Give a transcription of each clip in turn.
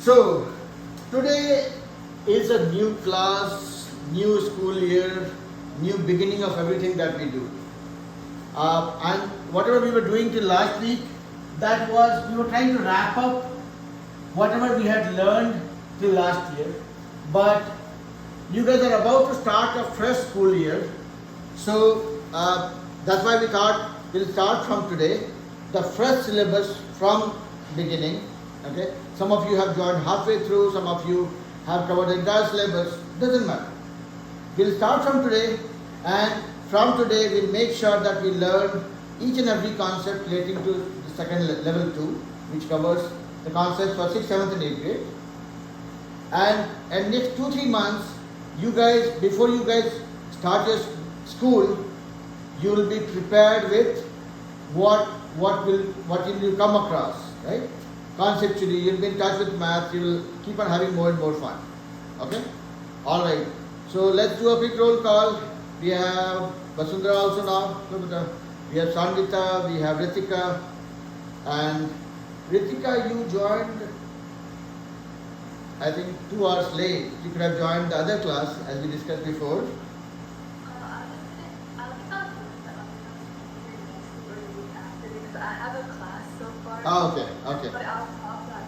So, today is a new class, new school year, new beginning of everything that we do. And whatever we were doing till last week, that was, we were trying to wrap up whatever we had learned till last year. But you guys are about to start a fresh school year. So, that's why we thought we'll start from today, the fresh syllabus from beginning. Okay, some of you have joined halfway through, some of you have covered the entire syllabus, doesn't matter. We'll start from today, and from today we'll make sure that we learn each and every concept relating to the second level 2, which covers the concepts for 6th, 7th and 8th grade. And next 2-3 months, you guys, before you guys start your school, you will be prepared with what will you come across, right? Conceptually, you'll be in touch with math, you will keep on having more and more fun. Okay? Alright. So let's do a quick roll call. We have Vasundhara also now. We have Sandita, we have Ritika. And Ritika, you joined, I think, 2 hours late. You could have joined the other class as we discussed before. I have a class so far. Ah, okay. But I'll that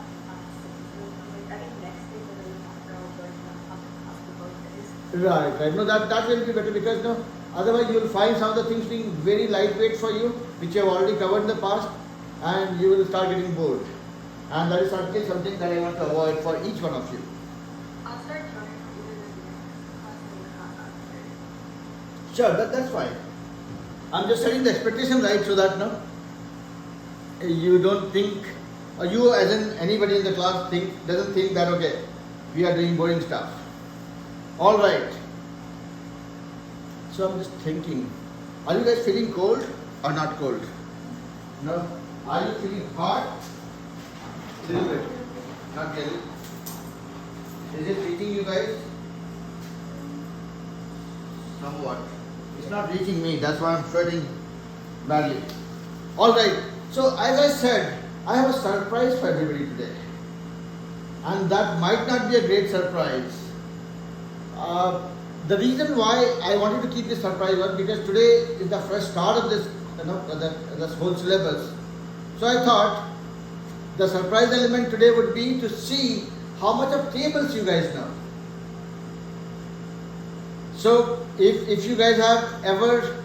I think next week we're going to talk about the both days. Right. No, that will be better because no, otherwise you will find some of the things being very lightweight for you, which you have already covered in the past, and you will start getting bored. And that is certainly something that I want to avoid for each one of you. I'll start joining either the class. Sure, that's fine. I'm just setting the expectation right so that no, you don't think, or you as in anybody in the class doesn't think that okay, we are doing boring stuff. All right. So I'm just thinking, are you guys feeling cold or not cold? No. Are you feeling hot? A little bit. Not really. Is it reaching you guys? Somewhat. It's not reaching me. That's why I'm sweating badly. All right. So as I said, I have a surprise for everybody today, and that might not be a great surprise. The reason why I wanted to keep this surprise was because today is the first start of this, this whole syllabus. So I thought the surprise element today would be to see how much of tables you guys know. So if you guys have ever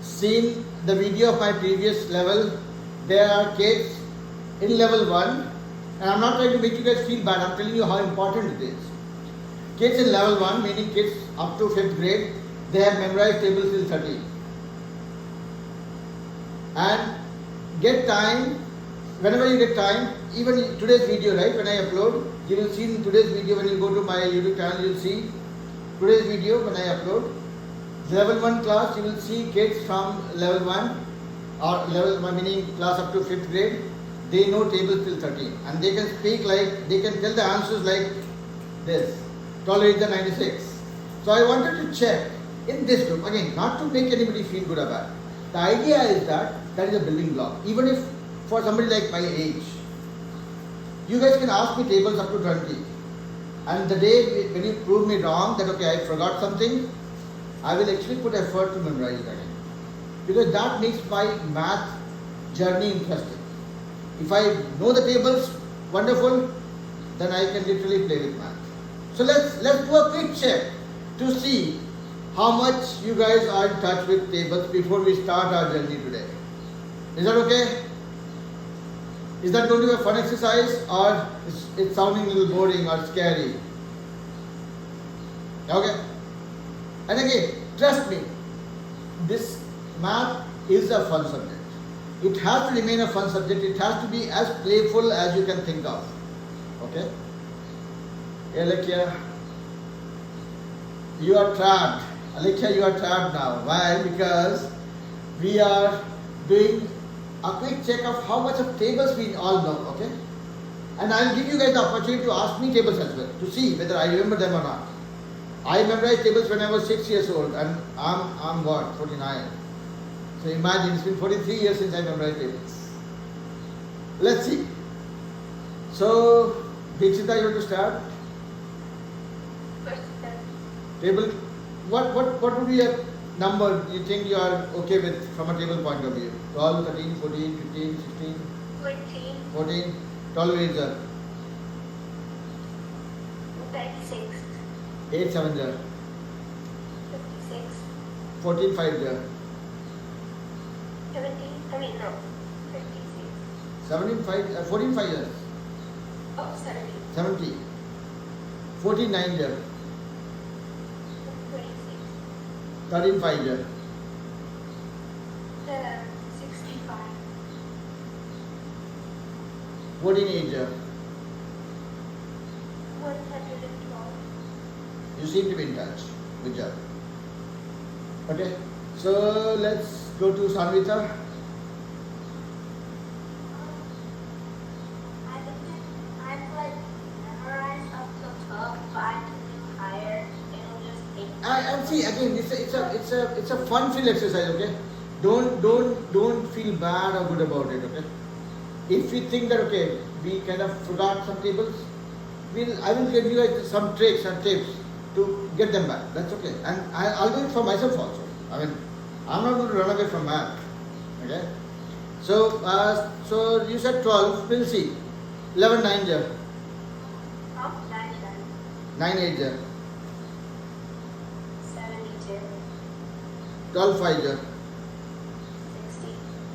seen the video of my previous level, there are kids in level 1, and I'm not trying to make you guys feel bad, I'm telling you how important it is. Kids in level 1, meaning kids up to 5th grade, they have memorized tables till 30. And get time, whenever you get time, even in today's video, right, when I upload, you will see in today's video, when you go to my YouTube channel, you will see today's video when I upload. Level 1 class, you will see kids from level 1 or level 1 meaning class up to 5th grade, they know tables till 13 and they can speak like, they can tell the answers like this, tolerate the 96. So I wanted to check in this group, again, not to make anybody feel good or bad. The idea is that is a building block. Even if for somebody like my age, you guys can ask me tables up to 20. And the day when you prove me wrong that okay, I forgot something, I will actually put effort to memorize it again. Because that makes my math journey interesting. If I know the tables, wonderful, then I can literally play with math. So let's do a quick check to see how much you guys are in touch with tables before we start our journey today. Is that okay? Is that going to be a fun exercise or is it sounding a little boring or scary? Okay? And again, trust me, this math is a fun subject. It has to remain a fun subject. It has to be as playful as you can think of. Okay? Alekia, you are trapped. Alekia, you are trapped now. Why? Because we are doing a quick check of how much of tables we all know. Okay? And I will give you guys the opportunity to ask me tables as well to see whether I remember them or not. I memorized tables when I was 6 years old, and I'm what, 49. So imagine, it's been 43 years since I memorized tables. Let's see. So Dikshita, you have to start. First step. Table. What would be a number you think you are okay with from a table point of view? 12, 13, 14, 15, 16, 14. 14. 12 is 36. 8 7 there. 56. 14 5 there. 70. I mean, no. 56. 17 5 14 5 there. Oh, 70. 70. 14 9 there. 26. 13 5 there. 65. 14 8 there. 112. You seem to be in touch. Good job. Okay. So let's go to Sanvita. I've like memorized up to 12, but I can do higher. It'll just take. And see again, it's a fun filled exercise. Okay. Don't feel bad or good about it. Okay. If we think that okay, we kind of forgot some tables, I will give you some tricks and tips to get them back. That's okay. And I'll do it for myself also. I mean, I'm not going to run away from math. Okay. So you said 12. We'll see. 11 9 there. Oh, 99. 9 8 there. 72. 12 5 there.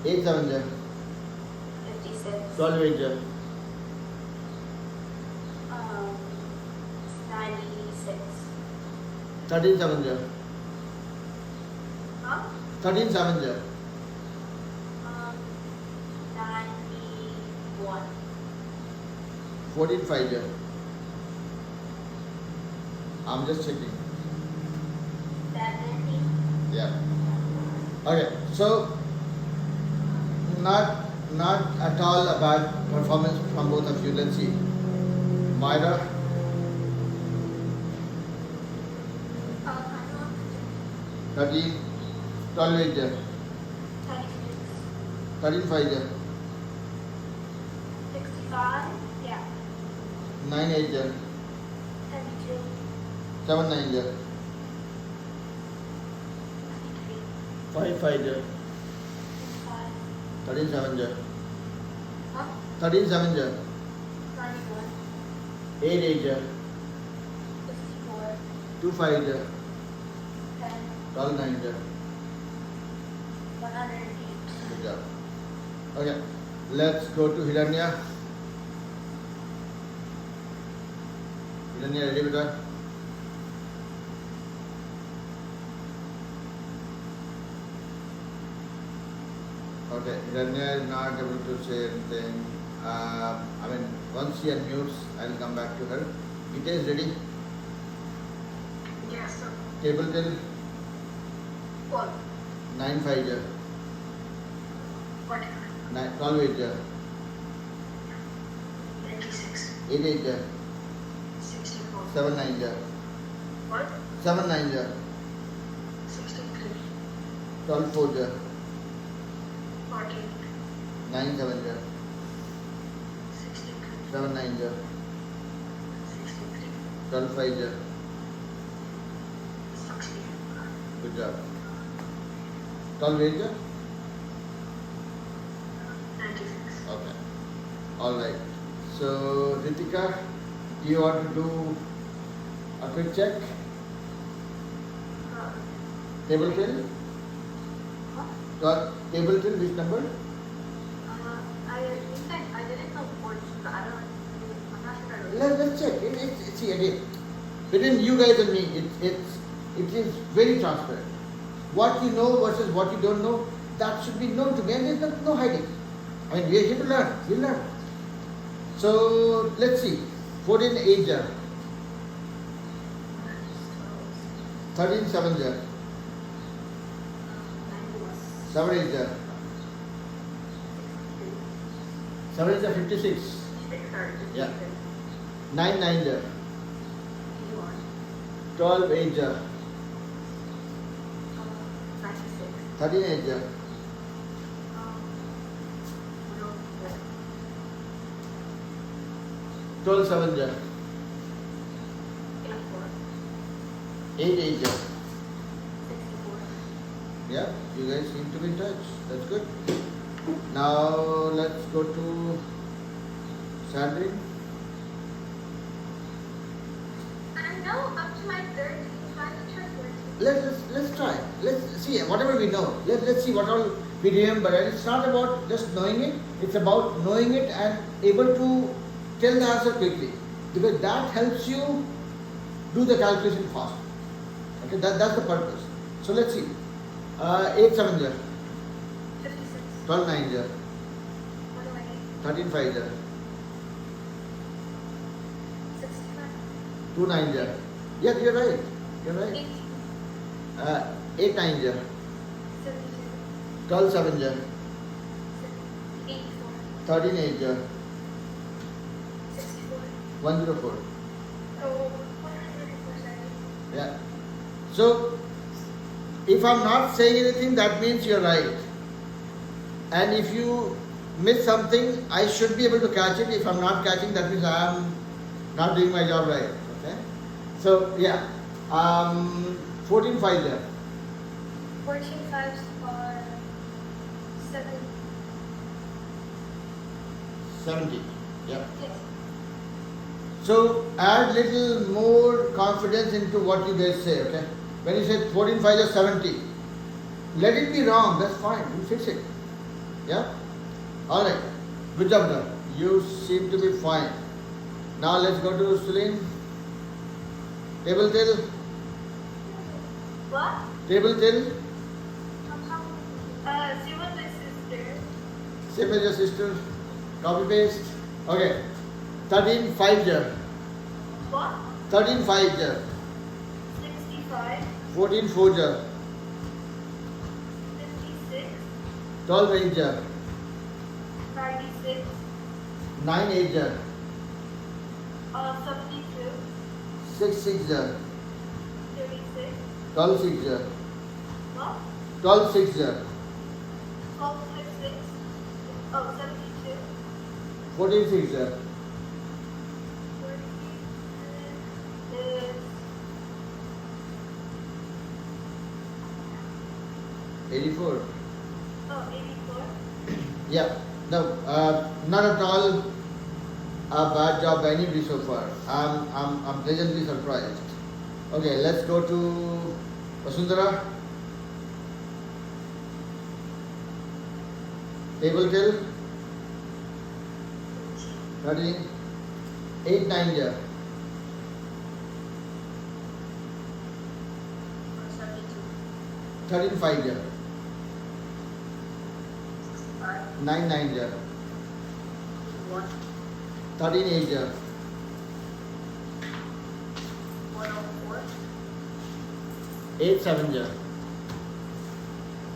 60. 8 7 there. 56. 12 8 there. 96. 13 7 there. Huh? 13 7 there. 91. 14 5 there. I'm just checking. 70. Yeah. Okay. So not at all a bad performance from both of you. Let's see. Myra, 13, 12 8 there. 13 5 there. 65. Yeah. 9 8 there. 72. 7 9 there. 63. 5 5 there. 5. 13 7 there. Huh? 13 7 there. 91. 8 8 there. 64. 2 5 there. 10. 12 9 there. 108. Good job. Okay. Let's go to Hiranya. Hiranya, ready with that? Okay, Hiranya is not able to say anything. Once she unmutes, I'll come back to her. Gita is ready. Yes, sir. Table till What? 9 5 there. What? 12 8 there. 96. 8 8 there. 64. 7 9 there. What? 7 9 there. 63. 12 4 there. 14. 9 7 there. 63. 7 9 there. 63. 12 5 there. 60. Good job. 12 8 there. 96. Okay. All right. So Ritika, do you want to do a quick check? Table till? Table till which number? I didn't know words, but I don't. I'm not sure. I wrote Let's check. See again. Between you guys and me, it is very transparent. What you know versus what you don't know, that should be known to me, and there's no hiding. I mean, we are here to learn. We'll learn. So let's see. 14 8 there. 13 7 there. 7 8 there. 7 8 there. 56. Yeah. 9 9 there. 12 8 there. 13 8 there. 96. 12 7 ja. 84. 8 8 ja. 64. Yeah, you guys seem to be in touch. That's good. Now let's go to Sandrine. I'm now up to my third final trigger. Let's try. Let's see whatever we know. Let's see what all we remember. And it's not about just knowing it. It's about knowing it and able to tell the answer quickly, because that helps you do the calculation fast. Okay, that's the purpose. So let's see. 8 7 ja. 56. 12 9 ja. 108. 13 5 ja. 65. 2 9 ja. Yeah, you're right. You're right. 18. 8 9 ja. 72. 12 7 ja. 84. 13 8 ja. 64. 104. Oh, 134. Yeah. So, if I'm not saying anything, that means you're right. And if you miss something, I should be able to catch it. If I'm not catching, that means I'm not doing my job right. Okay. So yeah, 14 5 there. 14 5s are 7. 70. Yeah. Yes. So add little more confidence into what you guys say. Okay. When you say 14 5 is 70, let it be wrong. That's fine. You fix it. Yeah. All right. Good job, done. You seem to be fine. Now let's go to Celine. Table till. What? Table till. Same with my sister. Same as your sister. Copy paste. Okay. 13 5 jar. What? 13 5 jar. 65. 14 4 jar. 56. 12 8 jar. 96. 9 8 jar. 72. 6 6 jar. 36. 12 6 jar. What? 12 6 jar. 12 6. Oh, 72. 14 6 jar. 40 is 84. oh, 84. Yeah. No, not at all a bad job by anybody so far. I'm pleasantly surprised. Okay, let's go to Vasundhara. Table till 13 8 9 jar. 13 5 jar. 9 9 jar. 13 8 jar. 104. 8 7 jar.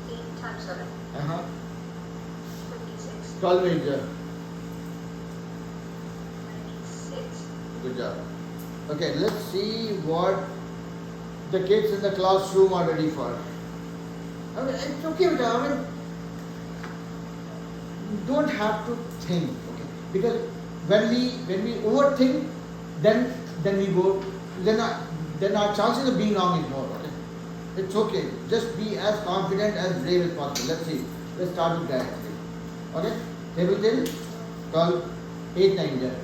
8 times 7. 56. 12 8 jar. 96. Good job. Okay, let's see what the kids in the classroom are ready for. I mean, it's okay with that. I mean, you don't have to think, okay? Because when we overthink, then we go, then our chances of being wrong is more. Okay? It's okay. Just be as confident as brave as possible. Let's see. Let's start with that. Okay? Table till 12 8 9 jar.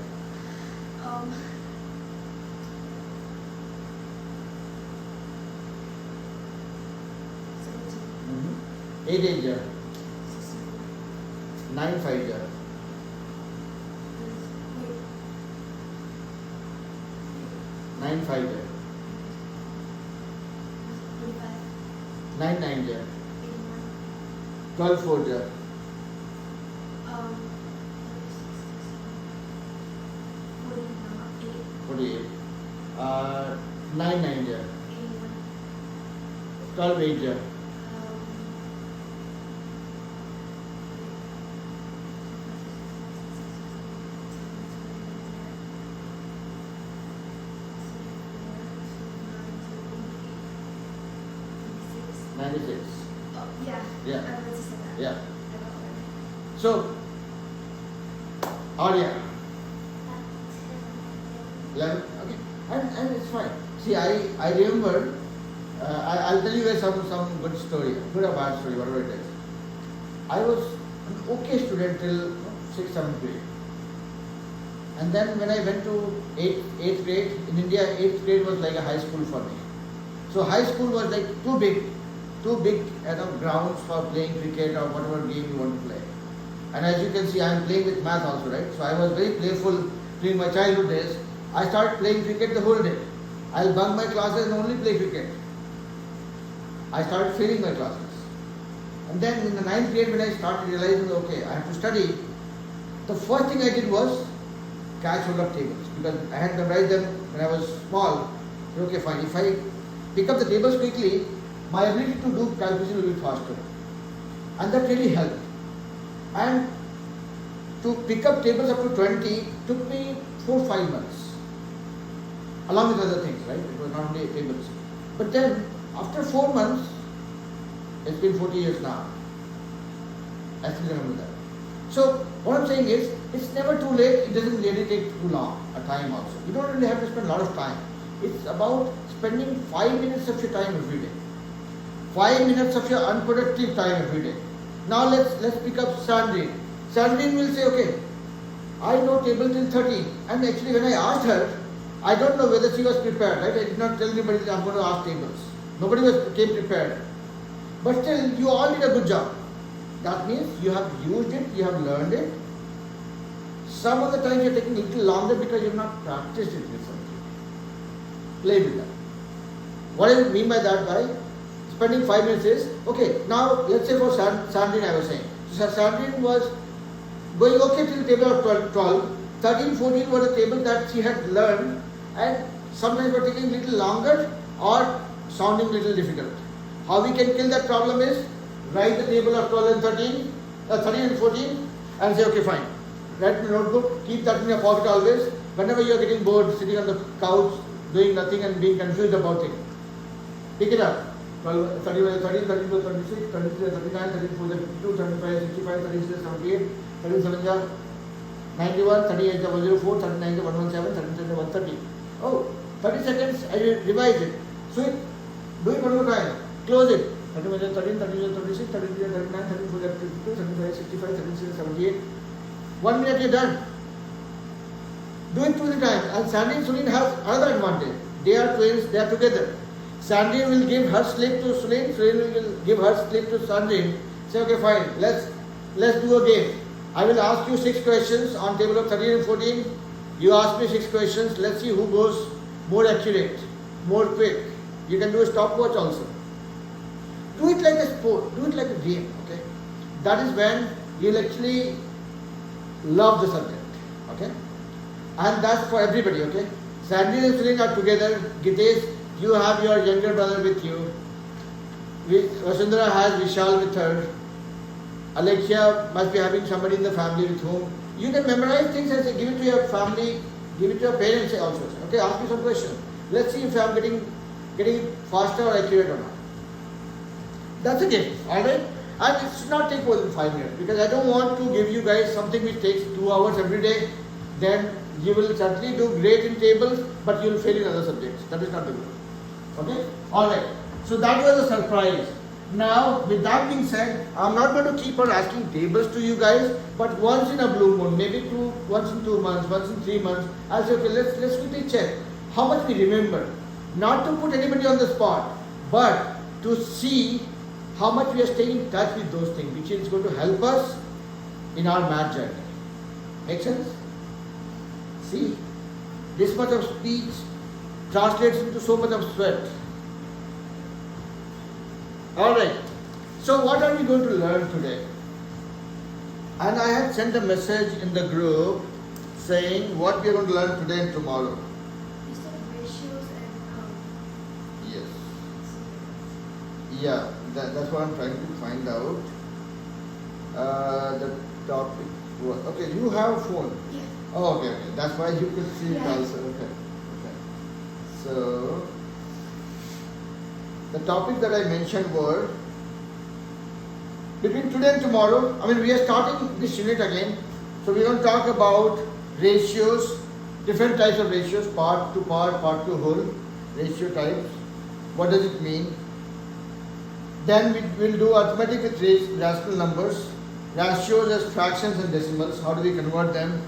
8 8 jar. 9 5 jar. 9 5 jar. 9 9 jar. 12 4 jar. 48. 9 9 jar. 12 8 jar. 96. Yeah. Yeah. I was just saying that. Yeah. So, Arya, 11, okay, and it's fine. See, I remember, I'll tell you guys some good story, good or bad story, whatever it is. I was an okay student till 6th, 7th grade. And then when I went to 8th grade, in India, 8th grade was like a high school for me. So high school was like too big grounds for playing cricket or whatever game you want to play. And as you can see, I am playing with math also, right? So I was very playful during my childhood days. I started playing cricket the whole day. I'll bunk my classes and only play cricket. I started failing my classes. And then in the 9th grade when I started realizing, okay, I have to study, the first thing I did was catch hold of tables. Because I had memorized them when I was small. So okay, fine. If I pick up the tables quickly, my ability to do calculation will be faster. And that really helped. And to pick up tables up to 20 took me 4-5 months. Along with other things, right? It was not only tables. But then, after 4 months, it's been 40 years now. I still remember that. So, what I'm saying is, it's never too late, it doesn't really take too long a time also. You don't really have to spend a lot of time. It's about spending 5 minutes of your time every day. 5 minutes of your unproductive time every day. Now let's pick up Sandrine. Sandrine will say, okay, I know table till 13. And actually when I asked her, I don't know whether she was prepared, right? I did not tell anybody that I'm going to ask tables. Nobody came prepared. But still, you all did a good job. That means you have used it, you have learned it. Some of the times you're taking a little longer because you have not practiced it with something. Play with that. What I mean by that, by spending 5 minutes is, okay, now let's say for Sandrine I was saying. So Sandrine was going okay till the table of 12. 13, 14 were the tables that she had learned and sometimes were taking a little longer or sounding a little difficult. How we can kill that problem is, write the table of 12 and 13 and 14 and say, okay, fine. Write in a notebook, keep that in your pocket always. Whenever you are getting bored, sitting on the couch, doing nothing and being confused about it, pick it up. 12, 31, 13, 32, 36, 33, 39, 34, 52, 35, 65, 36, 78, 37, 91, 38, 104, 39, 117, 37, 130. Oh, 30 seconds, I will revise it. Sweet. Do it one more time. Close it. 31, 13, 32, 36, 33, 39, 34, 52, 35, 65, 36, 78. 1 minute you're done. Do it 2 times. And Sandy and Sunil have another advantage. They are twins, they are together. Sandy will give her slip to Sunil, Sunil will give her slip to Sandy. Say, okay, fine, let's do a game. I will ask you 6 questions on table of 13 and 14. You ask me 6 questions. Let's see who goes more accurate, more quick. You can do a stopwatch also. Do it like a sport. Do it like a game. Okay, that is when you'll actually love the subject. Okay, and that's for everybody. Okay, Sandy and Sunil are together. Gitesh, you have your younger brother with you. Vasundhara has Vishal with her. Alexia must be having somebody in the family with whom you can memorize things and say, give it to your family, give it to your parents also. Okay, ask me some questions. Let's see if I am getting faster or accurate or not. That's a game, alright? And it should not take more than 5 minutes because I don't want to give you guys something which takes 2 hours every day. Then you will certainly do great in tables, but you will fail in other subjects. That is not the goal. Okay? Alright. So that was a surprise. Now, with that being said, I'm not going to keep on asking tables to you guys, but once in a blue moon, maybe once in 2 months, once in 3 months, I'll say, okay, let's quickly check how much we remember. Not to put anybody on the spot, but to see how much we are staying in touch with those things, which is going to help us in our math journey. Make sense? See, this much of speech translates into so much of sweat. Alright, so what are we going to learn today? And I had sent a message in the group saying what we are going to learn today and tomorrow. You said ratios and Yes. Yeah, that's what I'm trying to find out. The topic was, okay, you have a phone. yeah. Oh, okay. That's why you could see it Yeah. also. Okay. So, the topic that I mentioned were between today and tomorrow. I mean, we are starting this unit again. So, we're going to talk about ratios, different types of ratios, part to whole, ratio types. What does it mean? Then we will do arithmetic with rational numbers, ratios as fractions and decimals, how do we convert them,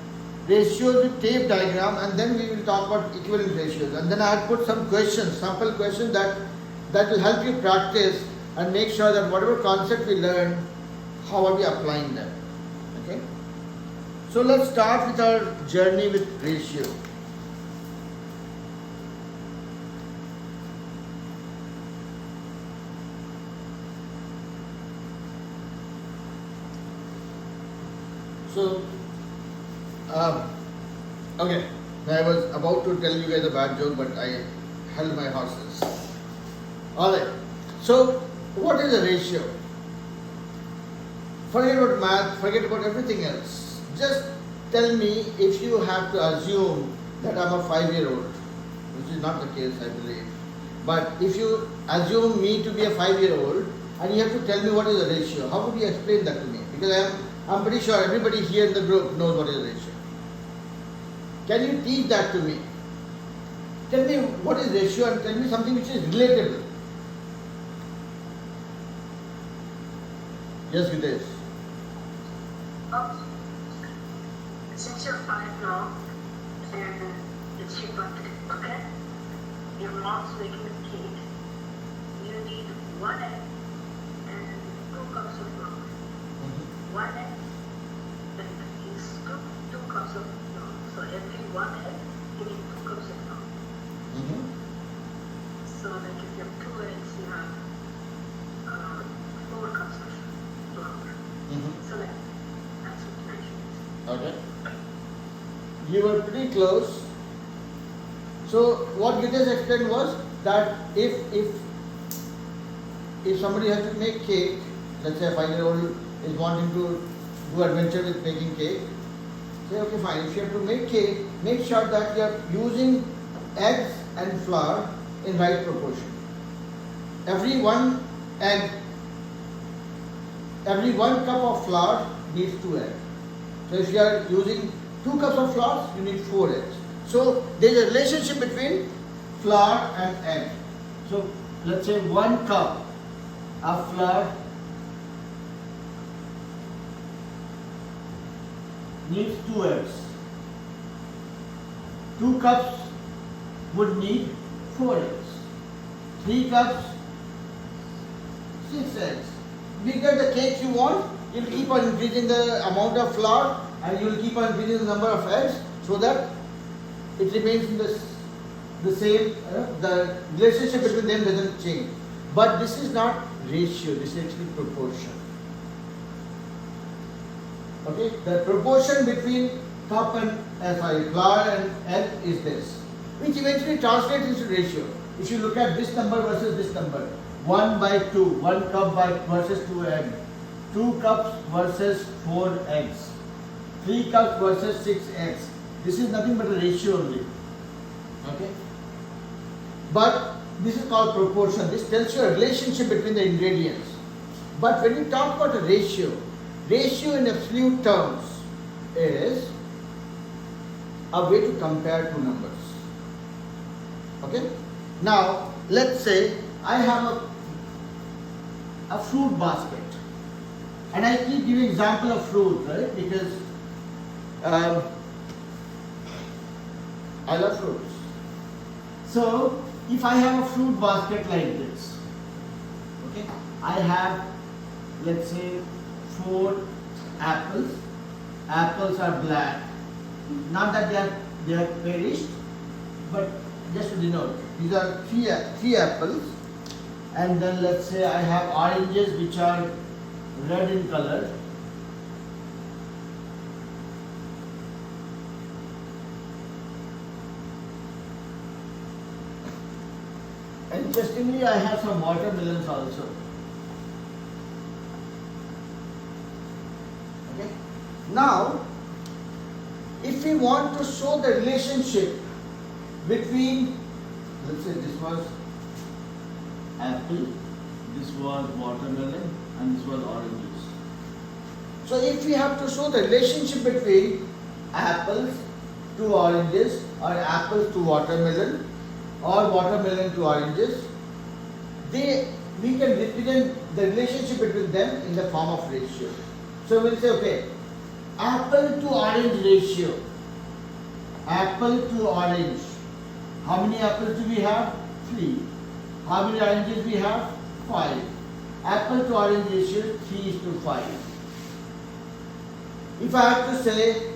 ratios with tape diagram, and then we will talk about equivalent ratios. And then I have put some questions, sample questions that will help you practice and make sure that whatever concept we learn, how are we applying them. Okay? So let's start with our journey with ratio. So, okay, I was about to tell you guys a bad joke, but I held my horses. Alright, so what is a ratio? Forget about math, forget about everything else. Just tell me if you have to assume that I'm a 5-year-old, which is not the case, I believe. But if you assume me to be a 5-year-old and you have to tell me what is a ratio, how would you explain that to me? Because I'm pretty sure everybody here in the group knows what is a ratio. Can you teach that to me? Tell me what is ratio and tell me something which is relatable. Yes, Videsh. Since you're 5 now, and it's your birthday, okay? Your mom's making a cake. You need 1 egg and 2 cups of flour. 1 egg is 2 cups of flour. So every 1 egg, you need 2 cups of flour. So like if you have 2 eggs, you have 4 cups of flour. So like, that's what ratio is. Okay. You were pretty close. So what Videsh explained was that if somebody has to make cake, let's say a 5-year-old is wanting to do adventure with making cake, say okay fine, if you have to make cake, make sure that you are using eggs and flour in right proportion. Every 1 egg, every 1 cup of flour needs 2 eggs. So if you are using 2 cups of flour, you need 4 eggs. So there is a relationship between flour and egg. So let's say 1 cup of flour needs 2 eggs. 2 cups would need 4 eggs. 3 cups, 6 eggs. Bigger the cakes you want, you'll keep on increasing the amount of flour and you'll keep on increasing the number of eggs so that it remains in the same, the relationship between them doesn't change. But this is not ratio, this is actually proportion. Okay, the proportion between cup and flour and egg is this, which eventually translates into ratio. If you look at this number versus this number, 1/2, 1 cup versus 2 eggs, 2 cups versus 4 eggs, 3 cups versus 6 eggs. This is nothing but a ratio only. Okay? But this is called proportion. This tells you a relationship between the ingredients. But when you talk about a ratio in absolute terms is a way to compare 2 numbers. Okay? Now, let's say I have a fruit basket. And I keep giving example of fruit, right? Because I love fruits. So, if I have a fruit basket like this, okay, I have, let's say, 4 apples. Apples are black. Not that they are perished, but just to denote, these are 3 apples. And then let's say I have oranges which are red in color. Interestingly, I have some watermelons also. Okay. Now, if we want to show the relationship between, let's say this was apple, this was watermelon, and this was oranges. So if we have to show the relationship between apples to oranges, or apples to watermelon, or watermelon to oranges, we can represent the relationship between them in the form of ratio. So we'll say, okay, apple to orange ratio. Apple to orange. How many apples do we have? 3. How many oranges we have? 5. Apple to orange ratio 3:5. If I have to say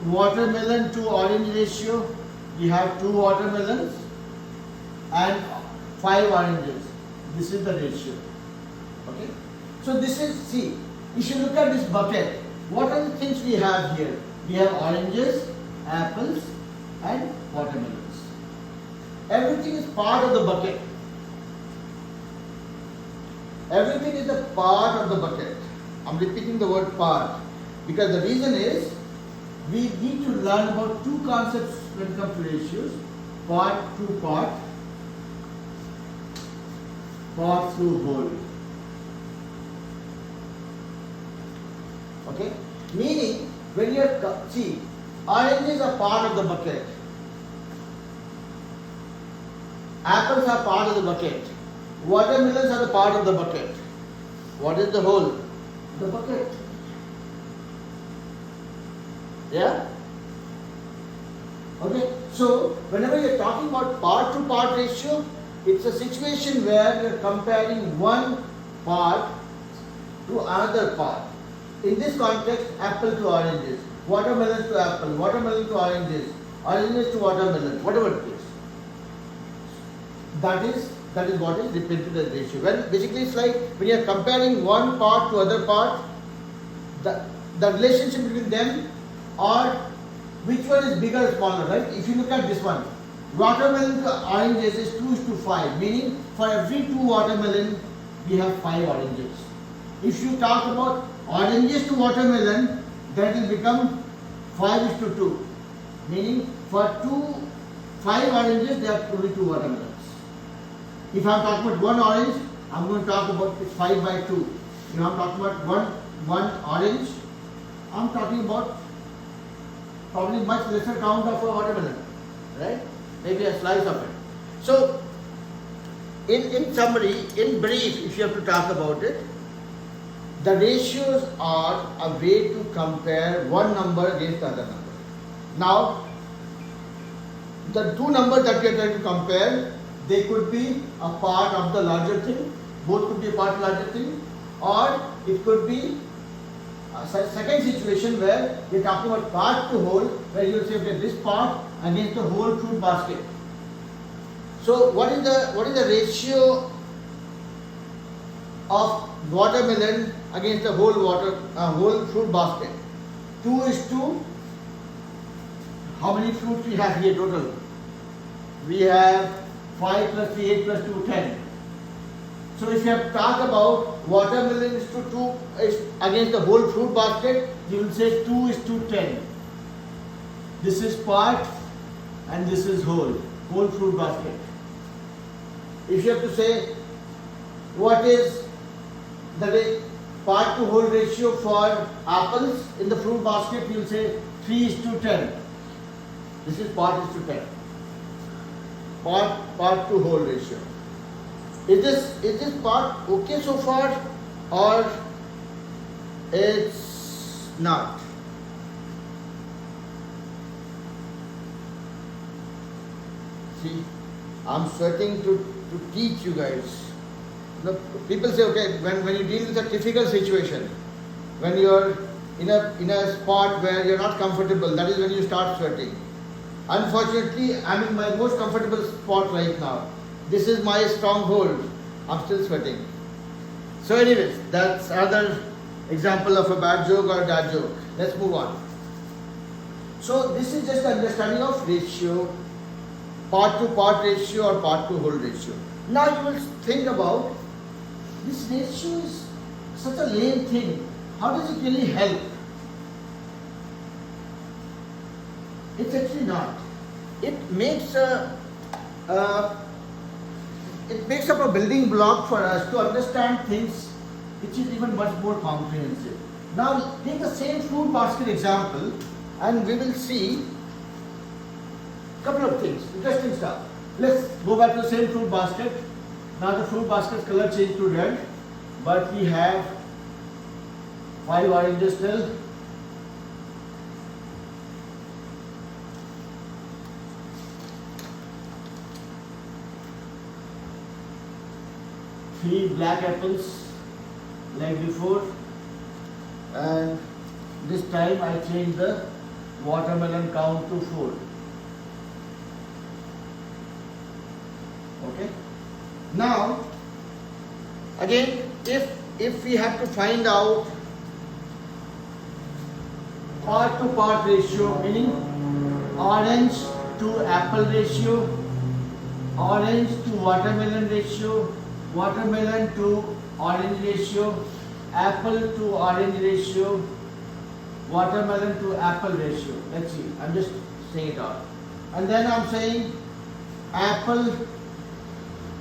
watermelon to orange ratio, we have 2 watermelons and 5 oranges. This is the ratio. Okay? So this is, see, if you look at this bucket, what are the things we have here? We have oranges, apples and watermelons. Everything is part of the bucket. Everything is a part of the bucket. I'm repeating the word part because the reason is we need to learn about 2 concepts when it comes to ratios: part to part, part through whole. Okay? Meaning, when you see, oranges are part of the bucket, apples are part of the bucket, watermelons are the part of the bucket. What is the whole? The bucket. Yeah? Okay? So, whenever you are talking about part to part ratio, it's a situation where you are comparing one part to another part. In this context, apple to oranges, watermelon to apple, watermelon to oranges, oranges to watermelon, whatever it is. That is what is represented as ratio. When basically it's like when you are comparing one part to other part, the relationship between them, or which one is bigger or smaller, right? If you look at this one, watermelon to oranges is 2:5, meaning for every 2 watermelon we have 5 oranges. If you talk about oranges to watermelon, that will become 5:2, meaning for 5 oranges there are only 2 watermelons. If I am talking about 1 orange, I am going to talk about it's 5/2. If I am talking about one orange, I am talking about probably much lesser count of a watermelon, right? Maybe a slice of it. So, in summary, in brief, if you have to talk about it, the ratios are a way to compare one number against the other number. Now, the 2 numbers that we are trying to compare, they could be a part of the larger thing, both could be a part of the larger thing, or it could be a second situation where we are talking about part to whole, where you will say, okay, this part against the whole fruit basket. So, what is the ratio of watermelon against the whole fruit basket? 2:, how many fruits we have here total? We have 5 plus 3, 8 plus 2, 10. So if you have to talk about watermelon is to 2 is against the whole fruit basket, you will say 2:10. This is part and this is whole fruit basket. If you have to say what is the part to whole ratio for apples in the fruit basket, you will say 3:10. This is part is to 10. Part to whole ratio. Is this part okay so far, or it's not? See, I'm sweating to teach you guys. You know, people say, okay, when you deal with a difficult situation, when you're in a spot where you're not comfortable, that is when you start sweating. Unfortunately, I'm in my most comfortable spot right now. This is my stronghold. I'm still sweating. So anyways, that's another example of a bad joke or a dad joke. Let's move on. So this is just the understanding of ratio, part to part ratio or part to whole ratio. Now you will think about this ratio is such a lame thing. How does it really help? It's actually not. It makes up a building block for us to understand things which is even much more comprehensive. Now take the same fruit basket example and we will see couple of things, interesting stuff. Let's go back to the same fruit basket. Now the fruit basket color changed to red, but we have 5 oranges still. Three black apples like before, and this time I changed the watermelon count to 4. Okay. Now, again, if we have to find out part to part ratio, meaning orange to apple ratio, orange to watermelon ratio, watermelon to orange ratio, apple to orange ratio, watermelon to apple ratio. Let's see, I'm just saying it out. And then I'm saying apple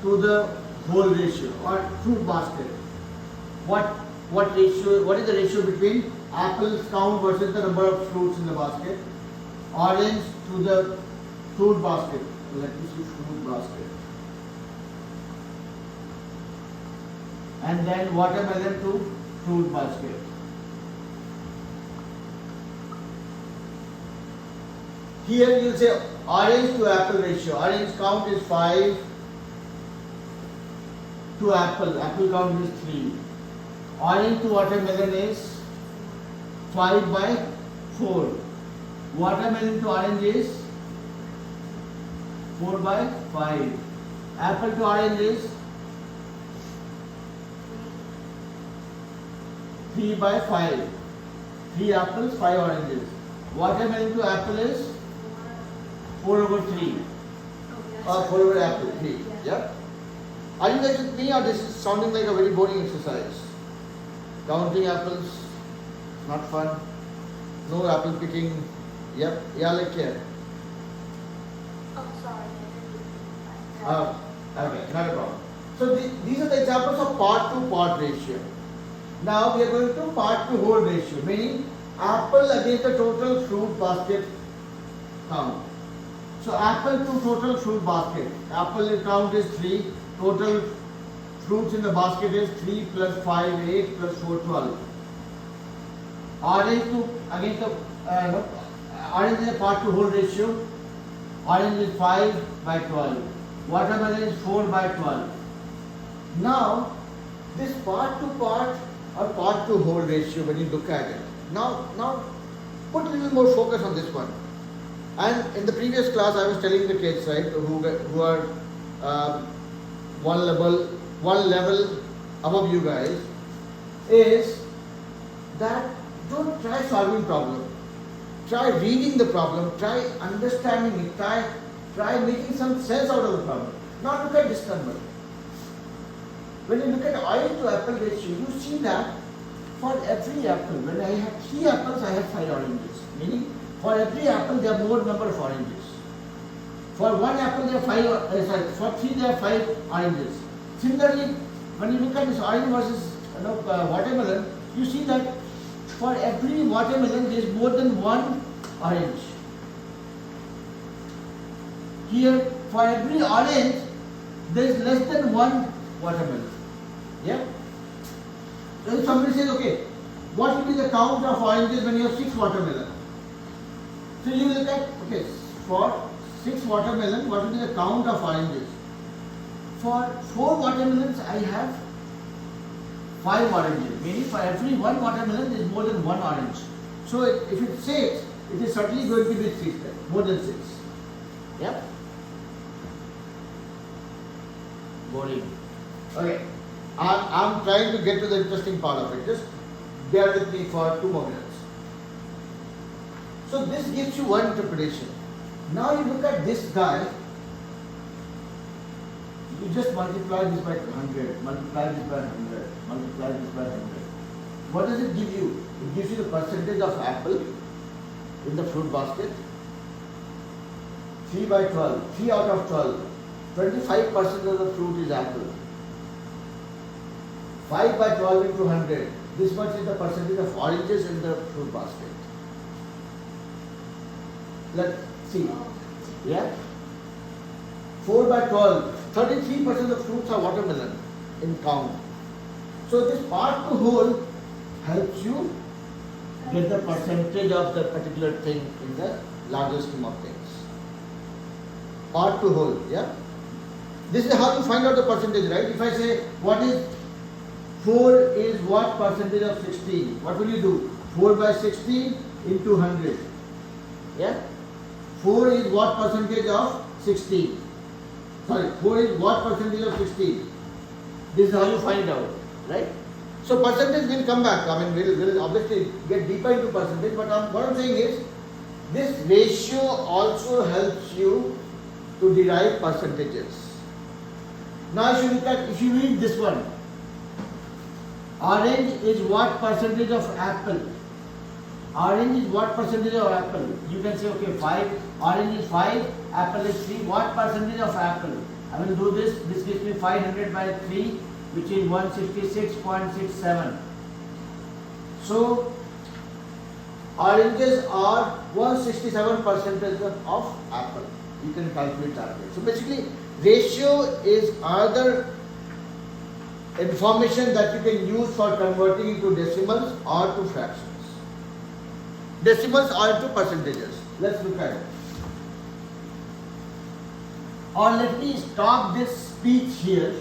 to the whole ratio or fruit basket. What ratio? What is the ratio between apples count versus the number of fruits in the basket? Orange to the fruit basket. Let me see fruit basket. And then watermelon to fruit basket. Here you will say orange to apple ratio. Orange count is 5 to apple. Apple count is 3. Orange to watermelon is 5 by 4. Watermelon to orange is 4 by 5. Apple to orange is 3 by 5. 3 apples, 5 oranges. Watermelon to apple is 4 over 3. Or 4 over apple, 3. Yeah? Are you guys with me, or this is sounding like a very boring exercise? Counting apples, not fun. No apple picking. Yep. Yeah, like here. Oh, sorry. Okay, not a problem. So these are the examples of part to part ratio. Now we are going to part to whole ratio, meaning apple against the total fruit basket count. So apple to total fruit basket. Apple count is 3. Total fruits in the basket is 3 plus 5, 8 plus 4, 12. Orange to against the orange is a part to whole ratio. Orange is 5 by 12. Watermelon is 4 by 12. Now this part to part or part to whole ratio, when you look at it, now put a little more focus on this one. And in the previous class I was telling the kids, right, who are one level above you guys, is that don't try solving problem. Try reading the problem, try understanding it, try making some sense out of the problem. Not look at this number. When you look at orange to apple ratio, you see that for every apple, when I have 3 apples, I have 5 oranges. Meaning, for every apple, there are more number of oranges. For 1 apple, there are 5. For 3, there are 5 oranges. Similarly, when you look at this orange versus watermelon, you see that for every watermelon, there is more than 1 orange. Here, for every orange, there is less than 1 watermelon. Yeah? So if somebody says, okay, what will be the count of oranges when you have 6 watermelon? So you look at, okay, for 6 watermelon, what will be the count of oranges? For 4 watermelons, I have 5 oranges. Meaning for every 1 watermelon, there is more than 1 orange. So if it says, it is certainly going to be 6, more than 6. Yeah? Boring. Okay. I'm trying to get to the interesting part of it. Just bear with me for 2 more minutes. So this gives you one interpretation. Now you look at this guy. You just multiply this by 100, multiply this by 100, multiply this by 100. What does it give you? It gives you the percentage of apple in the fruit basket. 3 by 12, 3 out of 12. 25% of the fruit is apple. 5 by 12 into 100. This much is the percentage of oranges in the fruit basket. Let's see. Yeah? 4 by 12. 33% of fruits are watermelon in count. So this part to whole helps you get the percentage of the particular thing in the larger scheme of things. Part to whole, yeah? This is how you find out the percentage, right? If I say, what is 4 is what percentage of 16? What will you do? 4 by 16 into 100. Yeah? 4 is what percentage of 16? Sorry, 4 is what percentage of 16? This is how you find out, right? So percentage will come back. I mean, we'll obviously get deeper into percentage, but what I'm saying is, this ratio also helps you to derive percentages. Now if you read this one, orange is what percentage of apple? Orange is what percentage of apple? You can say, okay, 5, orange is 5, apple is 3. What percentage of apple? I will do this. This gives me 500 by 3, which is 166.67. So, oranges are 167% of apple. You can calculate that way. So basically, ratio is other information that you can use for converting into decimals or to fractions. Decimals or into percentages. Let's look at it. Or let me stop this speech here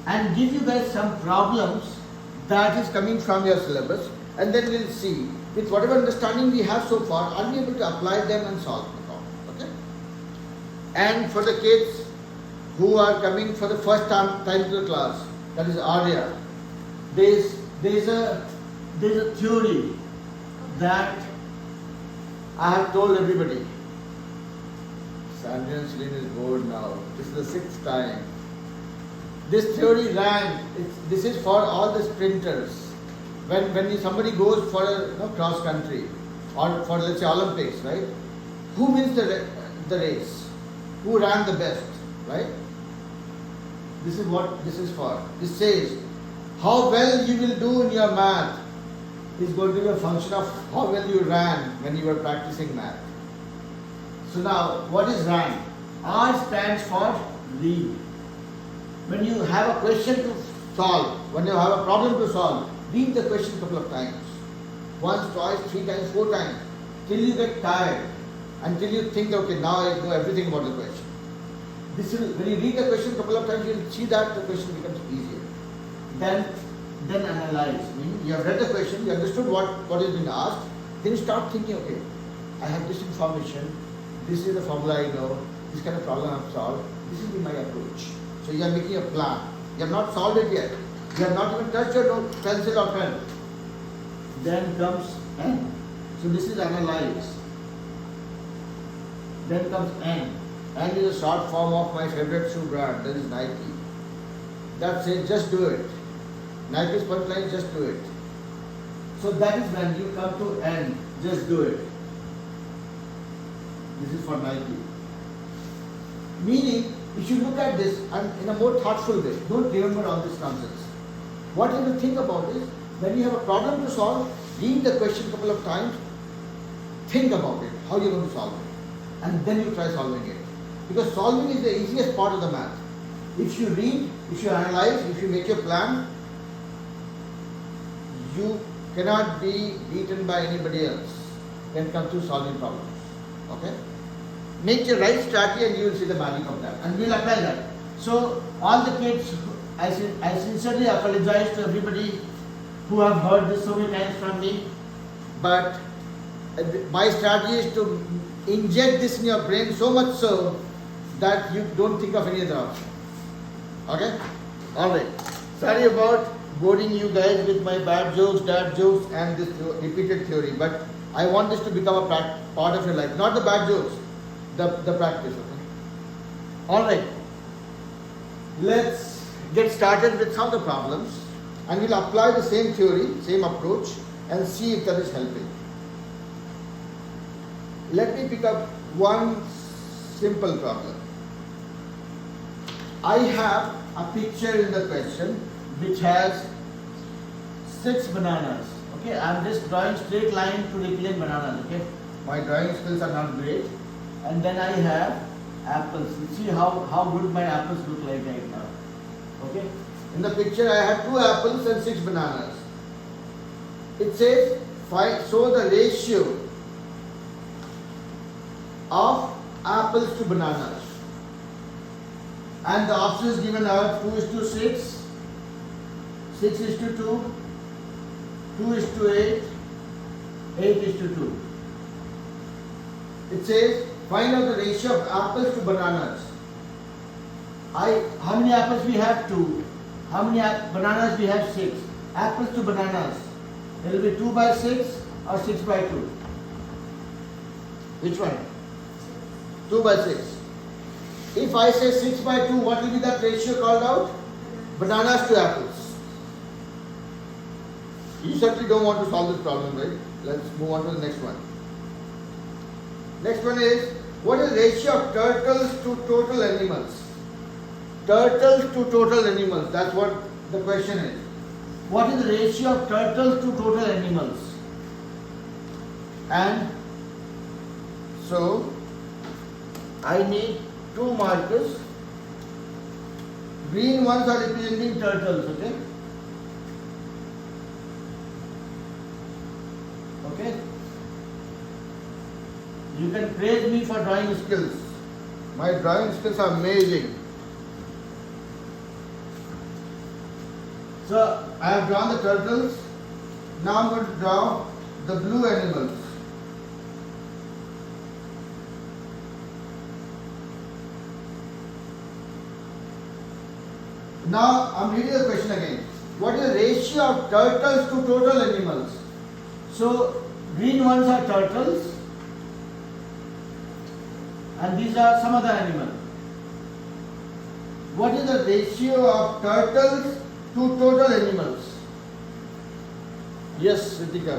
and give you guys some problems that is coming from your syllabus, and then we'll see with whatever understanding we have so far, are we able to apply them and solve the problem. Okay? And for the kids who are coming for the first time to the class, that is Arya, there's a theory that I have told everybody. Sanjay and Celine is bored now. This is the 6th time. This theory ran. This is for all the sprinters. When somebody goes for a cross country or for, let's say, Olympics, right? Who wins the race? Who ran the best, right? This is what this is for. This says how well you will do in your math is going to be a function of how well you ran when you were practicing math. So now, what is RAN? R stands for read. When you have a question to solve, when you have a problem to solve, read the question a couple of times. Once, twice, 3 times, 4 times, till you get tired, until you think, okay, now I know everything about the question. When you read the question a couple of times, you will see that the question becomes easier. Then analyze. Meaning you have read the question, you understood what is being asked, then you start thinking, okay, I have this information, this is the formula I know, this kind of problem I have solved, this will be my approach. So you are making a plan. You have not solved it yet. You have not even touched your pencil or pen. Then comes N. So this is analyze. Then comes N. N is a short form of my favorite shoe brand, that is Nike. That says just do it. Nike's punchline, just do it. So that is when you come to N, just do it. This is for Nike. Meaning, if you look at this and in a more thoughtful way, don't remember all this nonsense. What you have to think about is, when you have a problem to solve, read the question a couple of times, think about it, how you are going to solve it, and then you try solving it. Because solving is the easiest part of the math. If you read, if you analyze, if you make your plan, you cannot be beaten by anybody else when it comes to solving problems. Okay? Make your right strategy and you will see the magic of that. And we will apply that. So, all the kids, I sincerely apologize to everybody who have heard this so many times from me. But my strategy is to inject this in your brain so much so that you don't think of any other option. Okay? Alright. Sorry about boring you guys with my bad jokes, dad jokes and this repeated theory. But I want this to become a part of your life. Not the bad jokes, the practice. Okay? Alright. Let's get started with some of the problems and we'll apply the same theory, same approach and see if that is helping. Let me pick up one simple problem. I have a picture in the question which has 6 bananas. Okay, I am just drawing straight line to represent bananas. Okay, My drawing skills are not great. And then I have apples. You see how good my apples look like right now. Okay? In the picture I have 2 apples and 6 bananas. It says show the ratio of apples to bananas. And the options given are 2:6, 6:2, 2:8, 8:2. It says find out the ratio of apples to bananas. How many apples we have? 2. How many bananas we have? 6. Apples to bananas. It will be 2/6 or 6/2. Which one? 2/6. If I say 6/2, what will be that ratio called out? Bananas to apples. You certainly don't want to solve this problem, right? Let's move on to the next one. Next one is, what is the ratio of turtles to total animals? Turtles to total animals, that's what the question is. What is the ratio of turtles to total animals? And so, I need 2 markers. Green ones are representing turtles, okay? Okay? You can praise me for drawing skills. My drawing skills are amazing. So, I have drawn the turtles. Now I am going to draw the blue animals. Now I am reading the question again. What is the ratio of turtles to total animals? So, green ones are turtles and these are some other animal. What is the ratio of turtles to total animals? Yes, Ritika.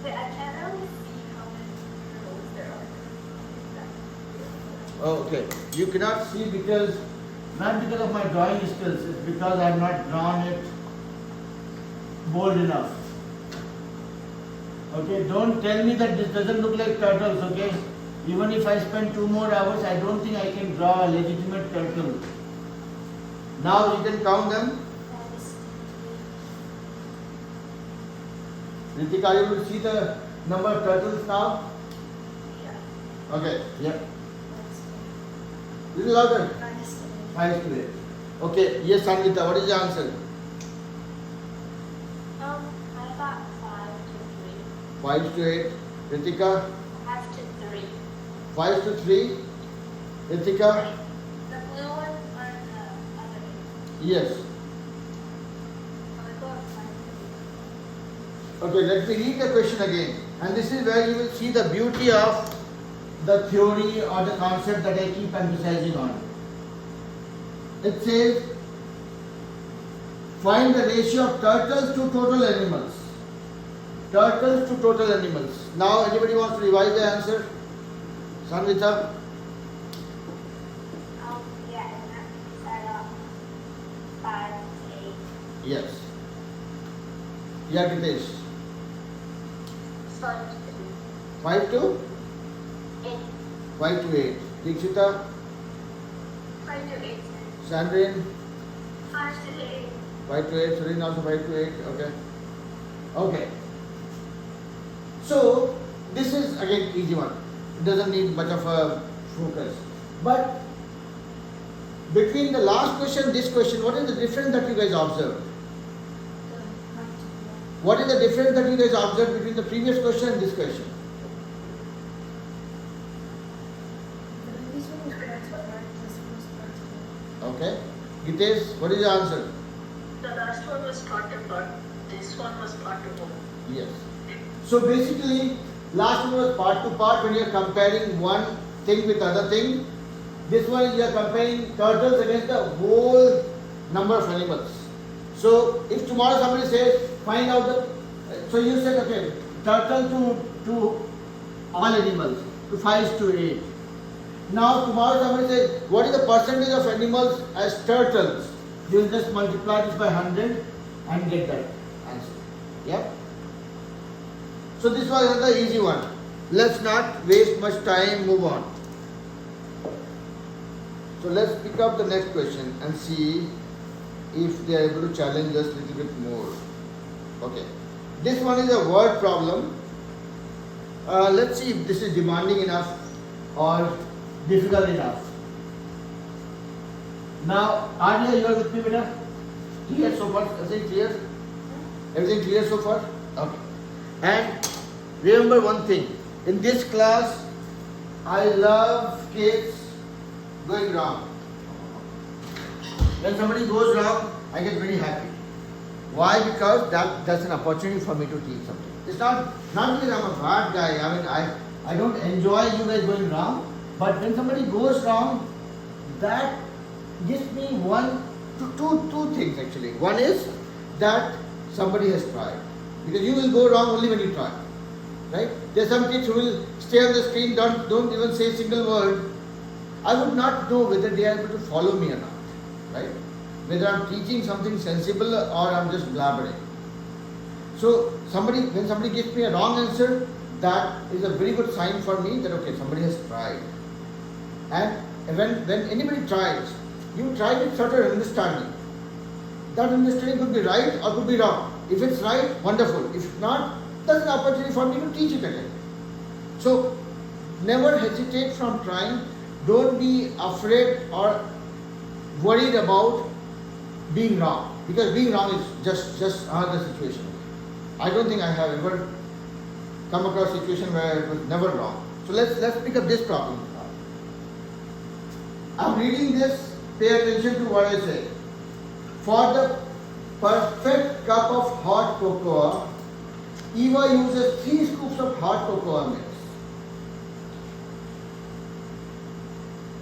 Wait, I can't really see how many rows there are. Oh, okay. You cannot see because, not because of my drawing skills, it's because I have not drawn it bold enough. Okay, don't tell me that this doesn't look like turtles, okay? Even if I spend 2 more hours, I don't think I can draw a legitimate turtle. Now you can count them. Ritika, are you able to see the number of turtles now? Yeah. Okay, yeah. Little louder. 5:8. Okay, yes, Sangeeta, what is the answer? I thought 5 to 3. 5:8. Ritika, 5 to 3. 5:3. Ritika, The blue one or the other one? yes. I thought 5 Okay, let me read the question again. And this is where you will see the beauty of the theory or the concept that I keep emphasizing on. It says, find the ratio of turtles to total animals. Turtles to total animals. Now, anybody wants to revise the answer? Sangeeta? Yeah, and that set up 5 to 8. Yes. Yeah, Gitesh. 5 5 to? 8. 5 to 8. Dikshita? 5 to 8. Sandrine? 5 to 8. 5 to 8. Surin also 5 to 8. Okay. Okay. So, this is again easy one. It doesn't need much of a focus. But between the last question and this question, what is the difference that you guys observed? What is the difference that you guys observed between the previous question and this question? Okay. Gitesh, what is the answer? The last one was part to part. This one was part to whole. Yes. So basically, last one was part to part when you are comparing one thing with other thing. This one you are comparing turtles against the whole number of animals. So if tomorrow somebody says, find out the, so you said, okay, turtle to all animals, to 5 to 8. Now tomorrow somebody says, what is the percentage of animals as turtles? You will just multiply this by 100 and get that answer. Yep. So this was another easy one. let's not waste much time, move on. So let's pick up the next question and see if they are able to challenge us a little bit more. Okay. This one is a word problem. Let's see if this is demanding enough or difficult enough. Now, Arya, you are with me, beta? Clear so far? Everything clear? Everything clear so far? Okay. And remember one thing. In this class, I love kids going wrong. When somebody goes wrong, I get very happy. Why? Because that's an opportunity for me to teach something. It's not because I'm a bad guy. I mean, I don't enjoy you guys going wrong. But when somebody goes wrong, that gives me two things actually. One is that somebody has tried. Because you will go wrong only when you try. Right? There are some kids who will stay on the screen, don't even say a single word. I would not know whether they are able to follow me or not. Right? Whether I'm teaching something sensible or I'm just blabbering. So when somebody gives me a wrong answer, that is a very good sign for me that okay, somebody has tried. And when anybody tries, you try with certain understanding. That understanding could be right or could be wrong. If it's right, wonderful. If not, that's an opportunity for me to teach it again. So never hesitate from trying. Don't be afraid or worried about being wrong. Because being wrong is just another situation. I don't think I have ever come across a situation where it was never wrong. So let's pick up this problem. I'm reading this, pay attention to what I say. For the perfect cup of hot cocoa, Eva uses 3 scoops of hot cocoa mix,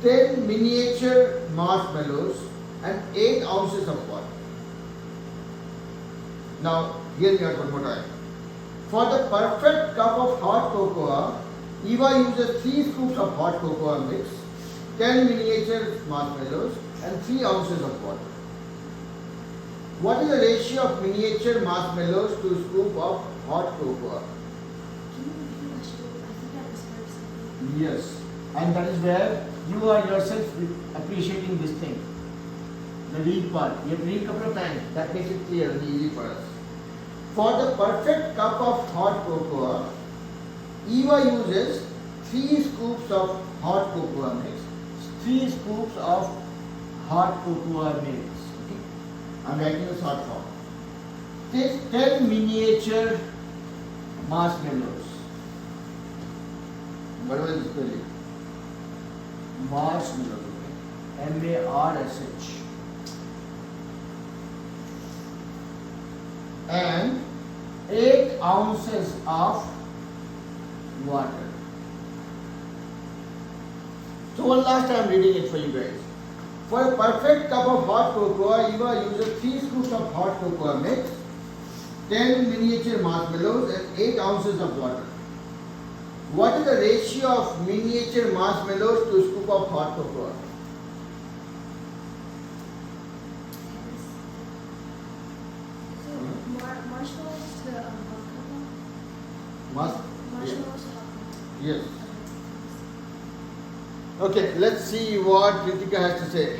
10 miniature marshmallows and 8 ounces of water. Now, hear me out one more time. For the perfect cup of hot cocoa, Eva uses 3 scoops of hot cocoa mix, 10 miniature marshmallows and 3 ounces of water. What is the ratio of miniature marshmallows to a scoop of hot cocoa? Can you repeat the question? I think I misheard something. Yes, and that is where you are yourself appreciating this thing. The read part. You have to read a couple of times. That makes it clear and easy for us. For the perfect cup of hot cocoa, Eva uses 3 scoops of hot cocoa mix. 3 scoops of hot cocoa mix. Okay? I'm writing the short form. Take 10 miniature marshmallows. Whatever is spelling. Marshmallow. M-A-R-S-H. And 8 ounces of water. So one last time reading it for you guys. For a perfect cup of hot cocoa, Eva uses 3 scoops of hot cocoa mix, 10 miniature marshmallows and 8 ounces of water. What is the ratio of miniature marshmallows to a scoop of hot cocoa? Marshmallows to hot cocoa? Marshmallows to hot cocoa. Yes. Okay, let's see what Ritika has to say.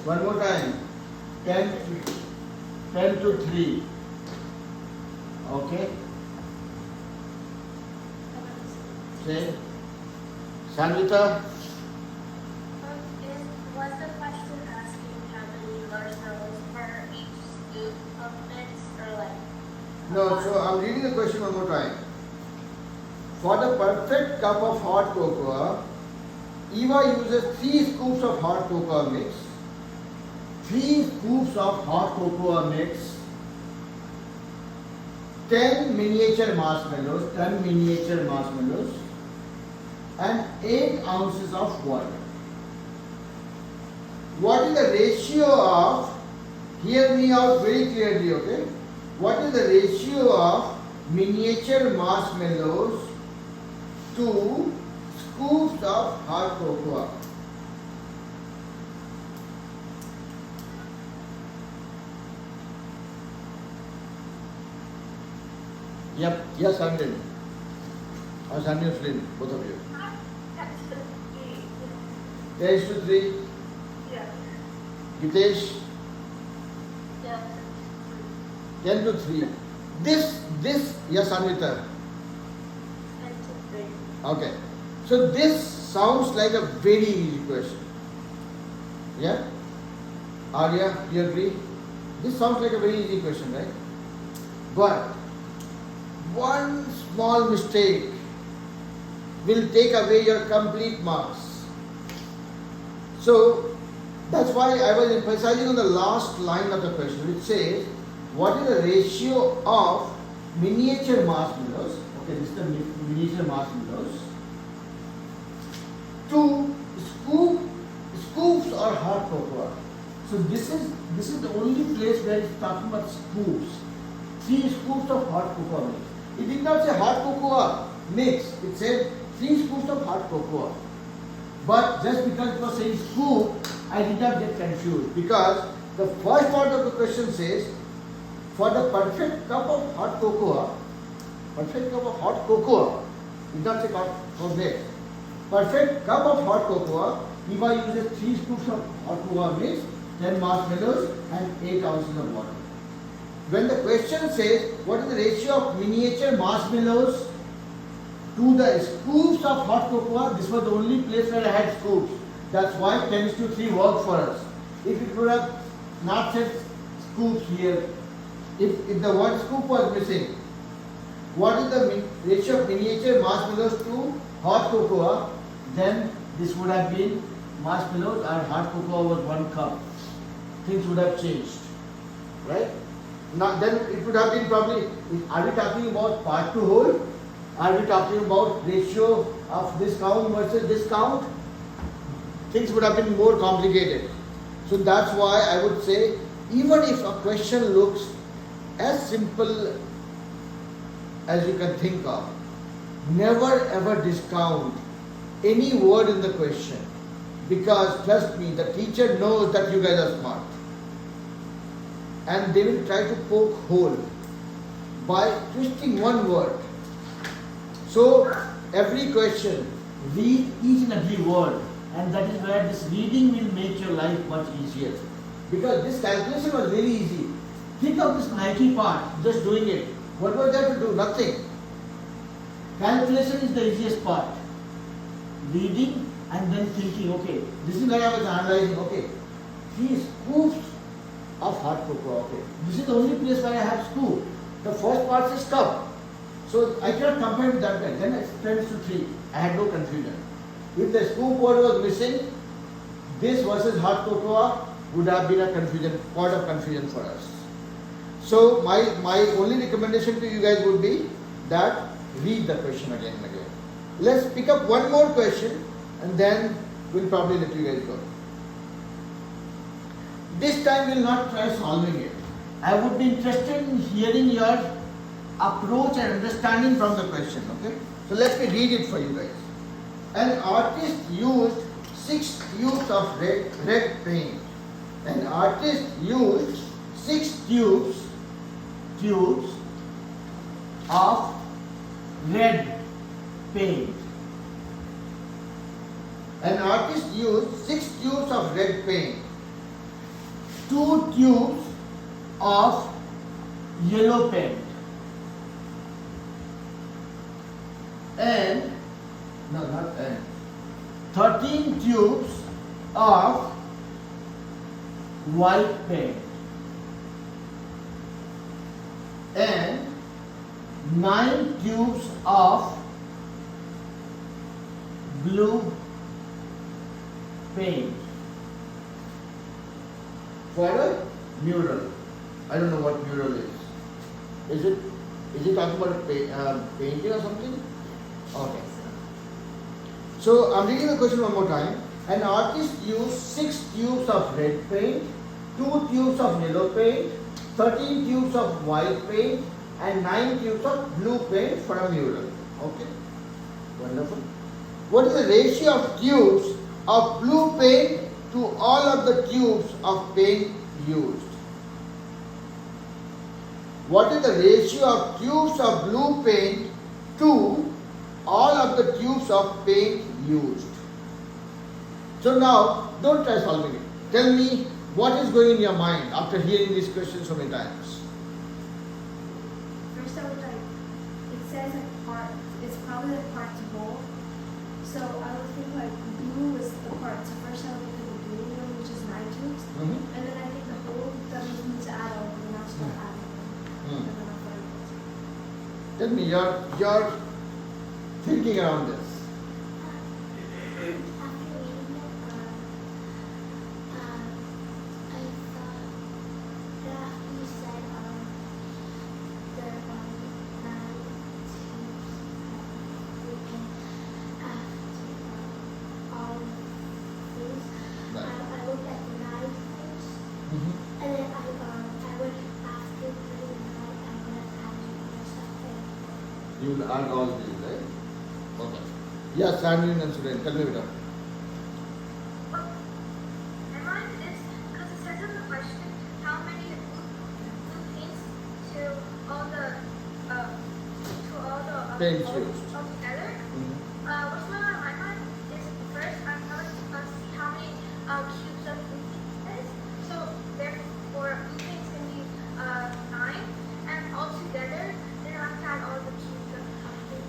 One more time. 10 to 3. Okay. Say. Sanjita. Was the question asking how many marshmallows per each scoop of mix or like? No, so I'm reading the question one more time. For the perfect cup of hot cocoa, Eva uses 3 scoops of hot cocoa mix, 3 scoops of hot cocoa mix, 10 miniature marshmallows, and 8 ounces of water. What is the ratio of, hear me out very clearly, okay? What is the ratio of miniature marshmallows to scoops of hot cocoa? Yep. Yes, Sandin. Or Sandin Flynn, both of you. That's the key. 10:3. Yeah. Gitesh, Yeah. 10:3. This, yes, Anvita. And to three. Okay. So this sounds like a very easy question. Yeah? Arya, you agree? This sounds like a very easy question, right? But one small mistake will take away your complete marks. So that's why I was emphasizing on the last line of the question, which says, what is the ratio of miniature marshmallows? Okay, this is the miniature marshmallows to scoops or hard cocoa. So this is the only place where it's talking about scoops. 3 scoops of hot cocoa mix. It did not say hot cocoa mix. It said 3 scoops of hot cocoa. But just because it was saying scoop, I did not get confused, because the first part of the question says, for the perfect cup of hot cocoa, did not say cup of mix. Perfect cup of hot cocoa, if I use 3 scoops of hot cocoa mix, 10 marshmallows and 8 ounces of water. When the question says, what is the ratio of miniature marshmallows to the scoops of hot cocoa, this was the only place where I had scoops. That's why 10:3 worked for us. If it would have not said scoops here, if the word scoop was missing, what is the ratio of miniature marshmallows to hot cocoa, then this would have been marshmallows and hot cocoa was 1 cup. Things would have changed, right? Now then it would have been probably, are we talking about part to whole? Are we talking about ratio of this count versus this count? Things would have been more complicated. So that's why I would say, even if a question looks as simple as you can think of, never ever discount any word in the question, because trust me, the teacher knows that you guys are smart, and they will try to poke hole by twisting one word. So every question, read each and every word, and that is where this reading will make your life much easier. Because this calculation was very easy. Think of this Nike part, just doing it. What was there to do? Nothing. Calculation is the easiest part. Reading and then thinking, okay, this is where I was analyzing, okay, 3 scoops of hot cocoa, okay. This is the only place where I have scoop. The first part is cup. So I cannot compare with that guy. Then it turns to 3. I had no confusion. If the scoop word was missing, this versus hot cocoa would have been a confusion, point of confusion for us. So my only recommendation to you guys would be that read the question again and again. Let's pick up one more question and then we'll probably let you guys go. This time we'll not try solving it. I would be interested in hearing your approach and understanding from the question, okay? So let me read it for you guys. An artist used 6 tubes of red paint. An artist used 6 tubes of red paint. An artist used 6 tubes of red paint, 2 tubes of yellow paint, and 13 tubes of white paint, and 9 tubes of blue paint for a mural. I don't know what mural is. Is it talking about painting or something? Okay. So I'm reading the question one more time. An artist used 6 tubes of red paint, 2 tubes of yellow paint, 13 tubes of white paint, and 9 tubes of blue paint for a mural. Okay. Wonderful. What is the ratio of tubes of blue paint to all of the tubes of paint used? what is the ratio of tubes of blue paint to all of the tubes of paint used? So now, don't try solving it. Tell me what is going in your mind after hearing these questions so many times. First I would like, it says like part, it's probably like part to whole. So I would think like blue is the part. So first I would look at the blue one, which is 9 tubes. Mm-hmm. And then I think the whole, that means we need to add all, and then I'll start adding them. Mm. And then I'll find it. Tell me your thinking around this. After reading it, I thought that you said there are 9 tubes we can after all things. Right. I looked at the 9 tubes, Mm-hmm. and then I would after putting the 9, I would add more stuff in. You will add all these, right? Okay. Yes, Sandrine and Suren, tell me better. Remind is because it says in the question how many blue paints to all the Paints all used. together. Mm-hmm. What's going on in my mind is first I'm going to see how many cubes of blue paint is. So therefore blue paints can be 9, and all together then I have to add all the cubes of paint.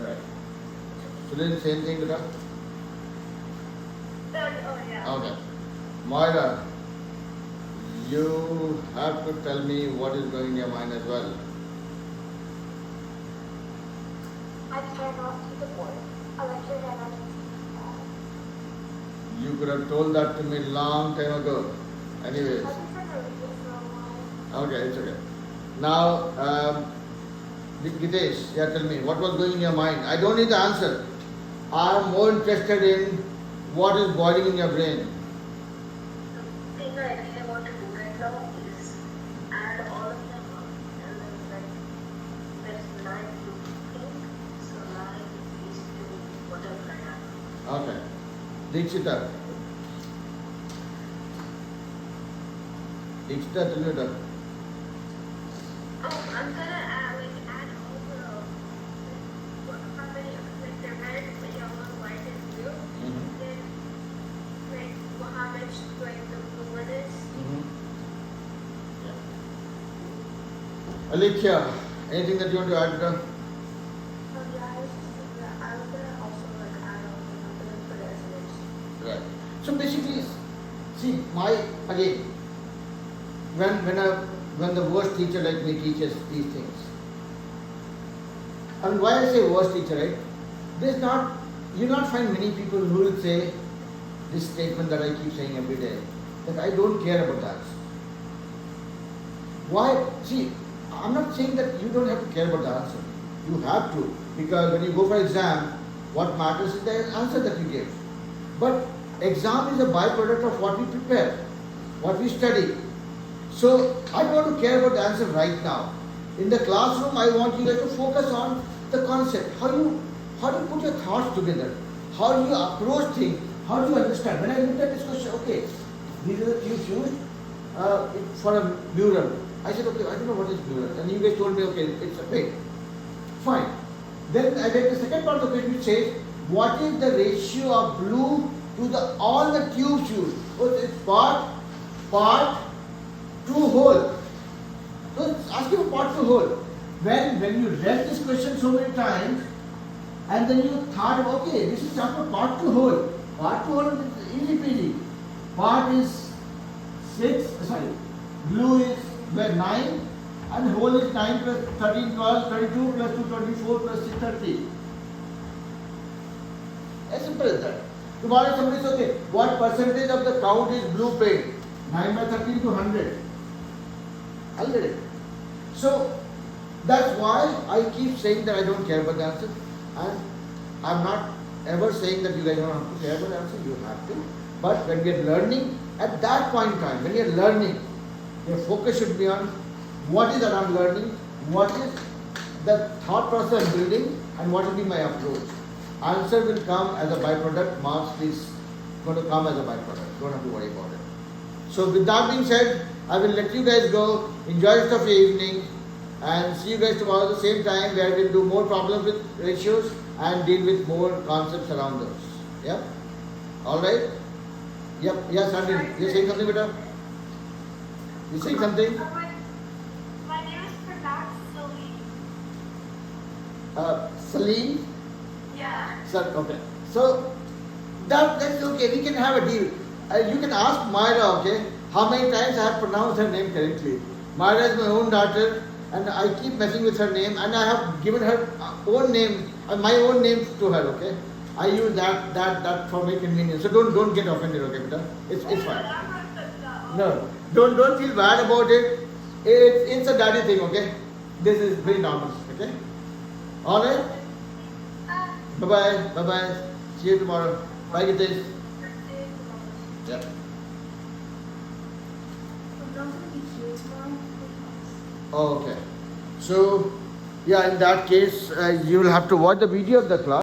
Right. Suren, same thing, better? Oh yeah. Okay. Moira, you have to tell me what is going in your mind as well. I cannot see the board. I like your hand. You could have told that to me long time ago. Anyways, I've been trying to read this for a while. okay, it's okay. Now, Gitesh, yeah, tell me what was going in your mind. I don't need the answer. I am more interested in what is boiling in your brain. The thing I really want to do right now is add all of them up and then like there's 9 blue pink, so 9 is to whatever I have. Okay. Dikshita. Dikshita, tell me that. Oh, I'm gonna add all the how many like they're red, yellow, white, and blue. Mm-hmm. Then like how much like the blue one is. Yeah. Alicia, anything that you want to add to that? Yeah, I was just thinking that I was gonna also like add on, and I'm gonna put it as an issue. Right. So basically, see, again, when the worst teacher like me teaches these things, I mean, why I say worst teacher, right? You'll not find many people who will say this statement that I keep saying every day, that I don't care about that. Why? See, I'm not saying that you don't have to care about the answer. You have to, because when you go for exam, what matters is the answer that you give. But exam is a byproduct of what we prepare, what we study. So I don't want to care about the answer right now. In the classroom, I want you guys to focus on the concept. How do you put your thoughts together? How do you approach things? How do you understand? When I looked at this question, okay, these are the tubes used for a mural. I said, okay, I don't know what is mural. And you guys told me, okay, it's a paint. Fine. Then I read the second part of the page which says, what is the ratio of blue to all the tubes used? So it's part to whole. So it's asking for part to whole. When you read this question so many times, and then you thought, okay, this is just for part to whole. Part to whole is easy peasy. Part is 6, blue is 9, and whole is 9 plus 13, 12, 32 plus 2, 24 plus 6, 30. As simple as that. Tomorrow somebody says, okay, what percentage of the count is blue paint? 9 by 13 to 100. I'll get it. So, that's why I keep saying that I don't care about the answer. And I'm not ever saying that you guys don't have to care about the answer. You have to. But when we are learning, at that point in time, when you are learning, your focus should be on what is that I'm learning, what is the thought process I'm building, and what will be my approach. Answer will come as a byproduct, marks is going to come as a byproduct. Don't have to worry about it. So with that being said, I will let you guys go. Enjoy the rest of your evening. And see you guys tomorrow at the same time where we'll do more problems with ratios and deal with more concepts around those. Yep. Alright? Yep. Yes, Sandin. You're saying something, beta? You saying something? My name is Pranat Salim. Salim? Yeah. Sir, okay. So that's okay. We can have a deal. You can ask Myra, okay, how many times I have pronounced her name correctly. Myra is my own daughter, and I keep messing with her name, and I have given her own name, my own name to her. Okay, I use that for my convenience. So don't get offended, okay, beta? It's fine. No, don't feel bad about it. It's a daddy thing, okay? This is very normal, okay? Alright? Bye bye. See you tomorrow. Bye, Gitesh. Yep. I'm not gonna be here tomorrow. Oh, okay. So, yeah, in that case, you will have to watch the video of the class.